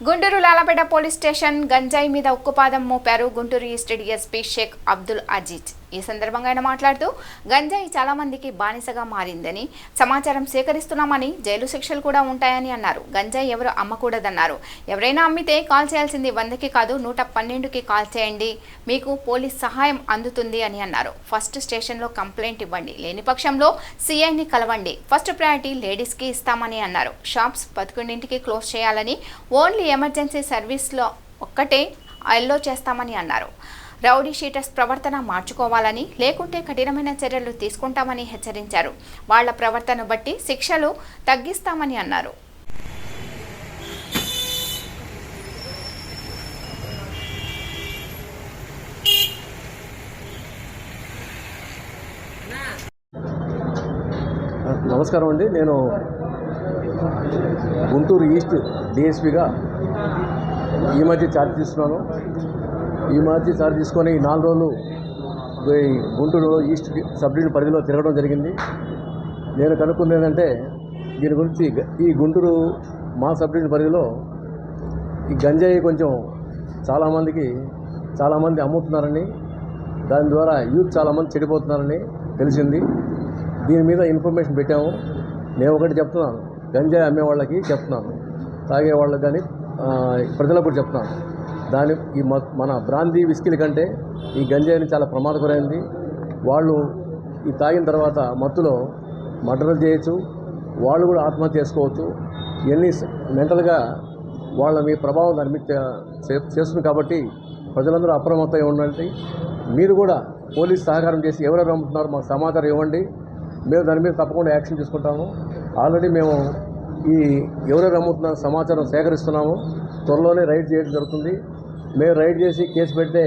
Guntur Lalapet police station గంజాయి మీద ఉక్కుపాదం మోపారు గుంటూరు ఈస్ట్ డీఎస్పీ షేక్ అబ్దుల్ అజీజ్. ఈ సందర్భంగా ఆయన మాట్లాడుతూ గంజాయి చాలా మందికి బానిసగా మారిందని, సమాచారం సేకరిస్తున్నామని, జైలు శిక్షలు కూడా ఉంటాయని అన్నారు. గంజాయి ఎవరు అమ్మకూడదన్నారు. ఎవరైనా అమ్మితే కాల్ చేయాల్సింది 100కి కాదు 112కి కాల్ చేయండి, మీకు పోలీస్ సహాయం అందుతుంది అని అన్నారు. ఫస్ట్ స్టేషన్లో కంప్లైంట్ ఇవ్వండి, లేని పక్షంలో సిఐని కలవండి. ఫస్ట్ ప్రయారిటీ లేడీస్కి ఇస్తామని అన్నారు. షాప్స్ 11కి క్లోజ్ చేయాలని, ఓన్లీ ఎమర్జెన్సీ సర్వీస్లో ఒక్కటే అల్లో చేస్తామని అన్నారు. రౌడీ షీటర్స్ ప్రవర్తన మార్చుకోవాలని, లేకుంటే కఠినమైన చర్యలు తీసుకుంటామని హెచ్చరించారు. వాళ్ల ప్రవర్తన బట్టి శిక్షలు తగ్గిస్తామని అన్నారు. నమస్కారం అండి. నేను గుంటూరు ఈస్ట్ డిఎస్పీగా ఈ మధ్య ఛార్జ్ తీసుకున్నాను. ఈ మధ్య ఛార్జ్ తీసుకొని 4 రోజులు గుంటూరు ఈస్ట్ సబ్ డివిజన్ పరిధిలో తిరగడం జరిగింది. నేను కనుక్కుంది ఏంటంటే, దీని గురించి ఈ గుంటూరు మా సబ్ డివిజన్ పరిధిలో ఈ గంజాయి కొంచెం చాలామంది అమ్ముతున్నారని, దాని ద్వారా యూత్ చాలామంది చెడిపోతున్నారని తెలిసింది. దీని మీద ఇన్ఫర్మేషన్ పెట్టాము. నేను ఒకటి చెప్తున్నాను, గంజాయి అమ్మే వాళ్ళకి చెప్తున్నాను, తాగే వాళ్ళకి కానీ ప్రజలకు కూడా చెప్తున్నాను. మన బ్రాందీ విస్కీల కంటే ఈ గంజాయిని చాలా ప్రమాదకరమైంది. వాళ్ళు ఈ తాగిన తర్వాత మత్తులో మర్డర్లు చేయొచ్చు, వాళ్ళు కూడా ఆత్మహత్య చేసుకోవచ్చు. ఇవన్నీ మెంటల్గా వాళ్ళ మీ ప్రభావం దాని మీద చేస్తుంది. కాబట్టి ప్రజలందరూ అప్రమత్తంగా ఉండండి. మీరు కూడా పోలీస్ సహకారం చేసి ఎవరెవరు అమ్ముతున్నారో మాకు సమాచారం ఇవ్వండి. మేము దాని మీద తప్పకుండా యాక్షన్ తీసుకుంటాము. ఆల్రెడీ మేము ఈ ఎవరెవరు అమ్ముతున్న సమాచారం సేకరిస్తున్నాము. త్వరలోనే రైడ్ చేయడం జరుగుతుంది. మేము రైడ్ చేసి కేసు పెడితే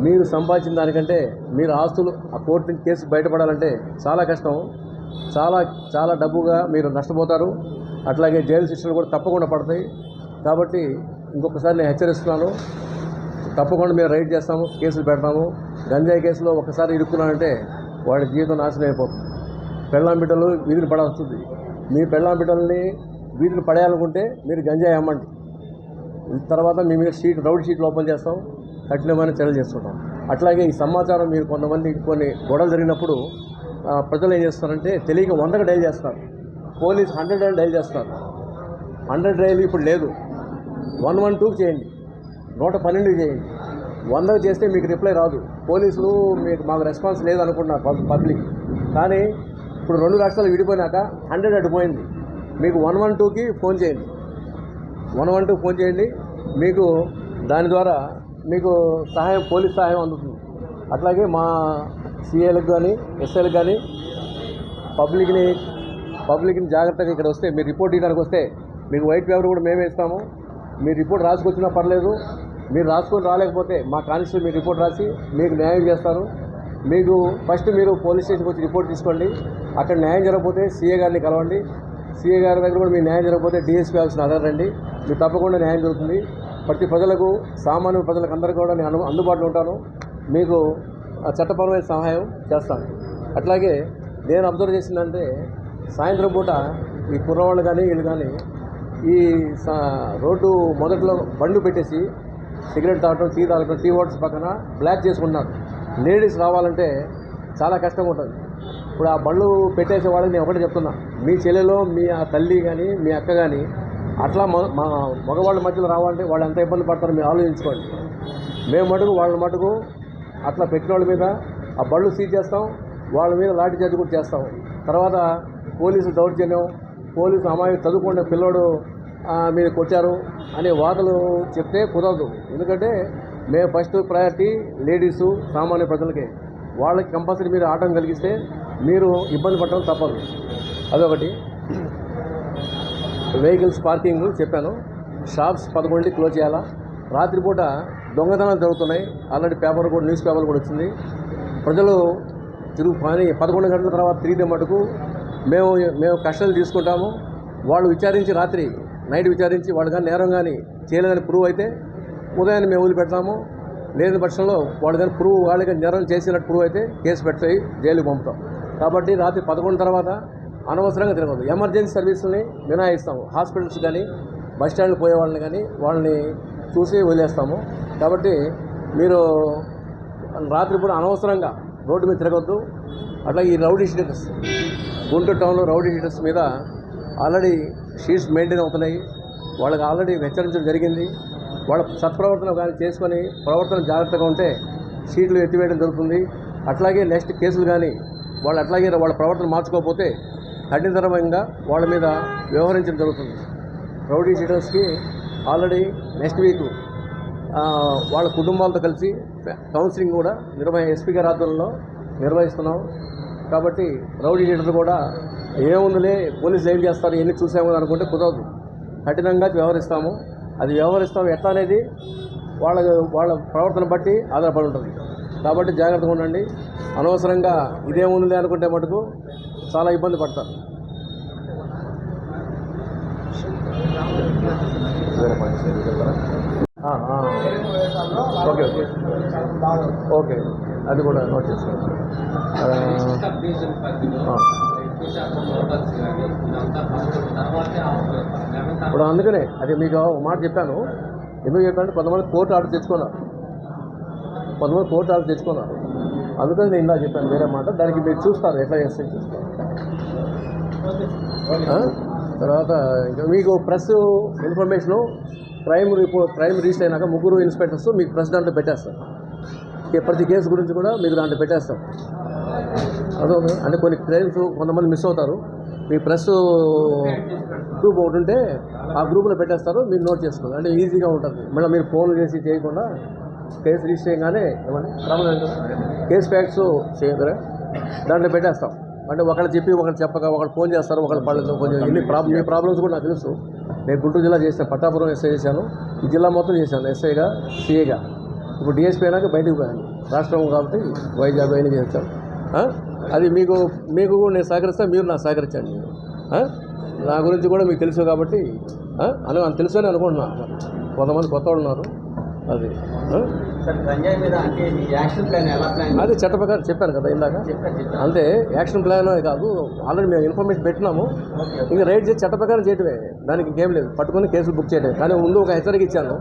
మీరు సంపాదించిన దానికంటే మీరు ఆస్తులు ఆ కోర్టు నుంచి కేసు బయటపడాలంటే చాలా కష్టం. చాలా డబ్బుగా మీరు నష్టపోతారు. అట్లాగే జైలు శిక్షలు కూడా తప్పకుండా పడతాయి. కాబట్టి ఇంకొకసారి నేను హెచ్చరిస్తున్నాను, తప్పకుండా మేము రైడ్ చేస్తాము, కేసులు పెడతాము. గంజాయి కేసులో ఒకసారి ఇరుక్కున్నానంటే వాడి జీవితం నాశనం అయిపోతుంది. పెళ్ళాం బిడ్డలు వీధిని పడాల్సింది. మీ పెళ్ళాం బిడ్డల్ని వీధిని పడేయాలనుకుంటే మీరు గంజాయి అమ్మండి. తర్వాత మీ మీద రౌడీ షీట్లు ఓపెన్ చేస్తాం, కఠినమైన చర్యలు చేసుకుంటాం. అట్లాగే ఈ సమాచారం మీరు కొన్ని గొడవలు జరిగినప్పుడు ప్రజలు ఏం చేస్తారంటే తెలియక 100కి డైల్ చేస్తారు, పోలీస్ 100 డైల్ చేస్తారు. 100 డైల్ ఇప్పుడు లేదు, 112కి చేయండి, 112కి చేయండి. 100కి చేస్తే మీకు రిప్లై రాదు. పోలీసులు మాకు రెస్పాన్స్ లేదు అనుకుంటున్నారు పబ్లిక్. కానీ ఇప్పుడు 2 రాష్ట్రాలు విడిపోయినాక 100 అడిపోయింది. మీకు 112కి ఫోన్ చేయండి, 112కి ఫోన్ చేయండి. మీకు దాని ద్వారా మీకు పోలీస్ సహాయం అందుతుంది. అట్లాగే మా సిఐలకు కానీ ఎస్ఐలకు కానీ పబ్లిక్ని జాగ్రత్తగా ఇక్కడ వస్తే మీరు రిపోర్ట్ ఇవ్వడానికి వస్తే మీకు వైట్ పేపర్ కూడా మేమే ఇస్తాము. మీరు రిపోర్ట్ రాసుకొచ్చినా పర్లేదు. మీరు రాసుకొని రాలేకపోతే మా కానిస్టేబుల్ మీకు రిపోర్ట్ రాసి మీకు న్యాయం చేస్తారు. మీకు ఫస్ట్ మీరు పోలీస్ స్టేషన్కి వచ్చి రిపోర్ట్ తీసుకోండి. అక్కడ న్యాయం జరగకపోతే సీఏ గారిని కలవండి. సీఏ గారి దగ్గర కూడా మీ న్యాయం జరగకపోతే డిఎస్పీ ఆఫీస్ని అడగండి. మీకు తప్పకుండా న్యాయం జరుగుతుంది. ప్రతి ప్రజలకు, సామాన్య ప్రజలకు అందరికీ కూడా నేను అందుబాటులో ఉంటాను. మీకు చట్టపరమైన సహాయం చేస్తాను. అట్లాగే నేను అబ్జర్వ్ చేసిందంటే, సాయంత్రం పూట ఈ కుర్రవాళ్ళు కానీ వీళ్ళు కానీ ఈ రోడ్డు మొదట్లో బండ్లు పెట్టేసి సిగరెట్ తాగటం, టీ తాగటం, టీ హోటల్స్ పక్కన బ్లాక్ చేసుకుంటున్నారు. లేడీస్ రావాలంటే చాలా కష్టంగా ఉంటుంది. ఇప్పుడు ఆ బళ్ళు పెట్టేసే వాళ్ళకి నేను ఒకటి చెప్తున్నా, మీ చెల్లెలో మీ ఆ తల్లి కానీ మీ అక్క కానీ అట్లా మా మగవాళ్ళ మధ్యలో రావాలంటే వాళ్ళు ఎంత ఇబ్బంది పడతారో మీరు ఆలోచించుకోండి. మేము వాళ్ళ మటుకు అట్లా పెట్టిన వాళ్ళ మీద ఆ బళ్ళు సీజ్ చేస్తాం, వాళ్ళ మీద లాఠీ చార్జ్ కూడా చేస్తాం. తర్వాత పోలీసులు దౌర్జన్యం, పోలీసు అమ్మాయి చదువుకునే పిల్లోడు మీరు కొట్టారు అనే వాదలు చెప్తే కుదరదు. ఎందుకంటే మేము ఫస్ట్ ప్రయారిటీ లేడీసు, సామాన్య ప్రజలకే. వాళ్ళకి కంపల్సరీ మీరు ఆటం కలిగిస్తే మీరు ఇబ్బంది పడటం తప్పదు. అదొకటి. వెహికల్స్ పార్కింగ్ చెప్పాను. షాప్స్ 11కి క్లోజ్ చేయాలా. రాత్రిపూట దొంగతనాలు జరుగుతున్నాయి. ఆల్రెడీ న్యూస్ పేపర్ కూడా వచ్చింది. ప్రజలు కానీ 11 గంటల తర్వాత తిరిగితే మటుకు మేము కస్టడీలు తీసుకుంటాము. వాళ్ళు నైట్ విచారించి వాళ్ళు కానీ నేరం కానీ చేయలేదని ప్రూవ్ అయితే ఉదయాన్నే మేము వదిలిపెడతాము. లేని పక్షంలో వాళ్ళు కానీ వాళ్ళకి నేరం చేసినట్టు ప్రూవ్ అయితే కేసు పెట్టి జైలుకి పంపుతాం. కాబట్టి రాత్రి 11 తర్వాత అనవసరంగా తిరగదు. ఎమర్జెన్సీ సర్వీసుల్ని మినహాయిస్తాము. హాస్పిటల్స్ కానీ బస్ స్టాండ్కి పోయే వాళ్ళని కానీ వాళ్ళని చూసి వదిలేస్తాము. కాబట్టి మీరు రాత్రిపూట అనవసరంగా రోడ్డు మీద తిరగొద్దు. అట్లాగే ఈ రౌడీ షీటర్స్, గుంటూరు టౌన్లో రౌడీ షీటర్స్ మీద ఆల్రెడీ షీట్స్ మెయింటైన్ అవుతున్నాయి. వాళ్ళకి ఆల్రెడీ హెచ్చరించడం జరిగింది. వాళ్ళ సత్ప్రవర్తన కానీ చేసుకొని ప్రవర్తన జాగ్రత్తగా ఉంటే షీట్లు ఎత్తివేయడం జరుగుతుంది. అట్లాగే నెక్స్ట్ కేసులు కానీ వాళ్ళు అట్లాగే వాళ్ళ ప్రవర్తన మార్చుకోకపోతే కఠినతరంగా వాళ్ళ మీద వ్యవహరించడం జరుగుతుంది. రౌడీ షీటర్స్కి ఆల్రెడీ నెక్స్ట్ వీక్ వాళ్ళ కుటుంబాలతో కలిసి కౌన్సిలింగ్ కూడా ఎస్పీ గారి ఆధ్వర్యంలో నిర్వహిస్తున్నాం. కాబట్టి రౌడీ షీటర్లు కూడా ఏముందిలే పోలీసులు ఏం చేస్తారు ఎన్ని చూసాము అనుకుంటే కుదరదు. కఠినంగా వ్యవహరిస్తాము. అది వ్యవహరిస్తాము ఎట్లా అనేది వాళ్ళ ప్రవర్తన బట్టి ఆధారపడి ఉంటుంది. కాబట్టి జాగ్రత్తగా ఉండండి. అనవసరంగా ఇదేముందిలే అనుకుంటే మటుకు చాలా ఇబ్బంది పడతారు. ఓకే ఓకే అది కూడా నోట్ చేసుకోండి. ఇప్పుడు అందుకనే అది మీకు ఒక మాట చెప్పాను. ఎందుకు చెప్పాను? కొంతమంది కోర్టు ఆర్డర్ తెచ్చుకున్నారు, అందుకని నేను ఇందా చెప్పాను వేరే మాట. దానికి మీరు చూస్తారు ఎట్లా చేస్తే చూస్తారు. తర్వాత ఇంకా మీకు ప్రెస్ ఇన్ఫర్మేషను క్రైమ్ రిజిస్టర్ అయినాక 3 ఇన్స్పెక్టర్స్ మీకు ప్రెస్ దాంట్లో పెట్టేస్తారు. ప్రతి కేసు గురించి కూడా మీకు దాంట్లో పెట్టేస్తారు. అదో అంటే కొన్ని క్రైమ్స్ కొంతమంది మిస్ అవుతారు. మీ ప్రెస్ గ్రూప్ ఒకటి ఉంటే ఆ గ్రూప్లో పెట్టేస్తారు. మీరు నోట్ చేసుకోండి. అంటే ఈజీగా ఉంటుంది. మళ్ళీ మీరు ఫోన్ చేసి చేయకుండా కేసు రిజిస్టర్ చేయగానే కేసు ఫ్యాక్ట్స్ చేయగలరా దాంట్లో పెట్టేస్తాం. అంటే ఒకళ్ళు చెప్పి ఒకళ్ళు చెప్పక ఒకళ్ళు ఫోన్ చేస్తారు, ఒకళ్ళు పడలేదు. కొంచెం మీ ప్రాబ్లమ్స్ కూడా నాకు తెలుసు. నేను గుంటూరు జిల్లా చేశాను, పట్టాపురం ఎస్ఐ చేశాను, ఈ జిల్లా మొత్తం చేశాను ఎస్ఐగా, సిఐగా. ఇప్పుడు డిఎస్పీ అయినాక బయటకు పోయాను. రాష్ట్రం కాబట్టి వైజాగ్ అయినా చేస్తాను. అది మీకు కూడా నేను సహకరిస్తాను, మీరు నాకు సహకరించండి. నా గురించి కూడా మీకు తెలుసు కాబట్టి తెలుసు అని అనుకుంటున్నాను. కొంతమంది కొత్త వాళ్ళు ఉన్నారు. అది అదే చట్ట ప్రకారం చెప్పాను కదా ఇందాక. అంటే యాక్షన్ ప్లాన్ కాదు, ఆల్రెడీ మేము ఇన్ఫర్మేషన్ పెట్టినాము. ఇంకా రైడ్ చేసి చట్ట ప్రకారం చేయటమే, దానికి ఇంకేం లేదు. పట్టుకొని కేసులు బుక్ చేయటమే. కానీ ముందు ఒక హెచ్చరిక ఇచ్చాను.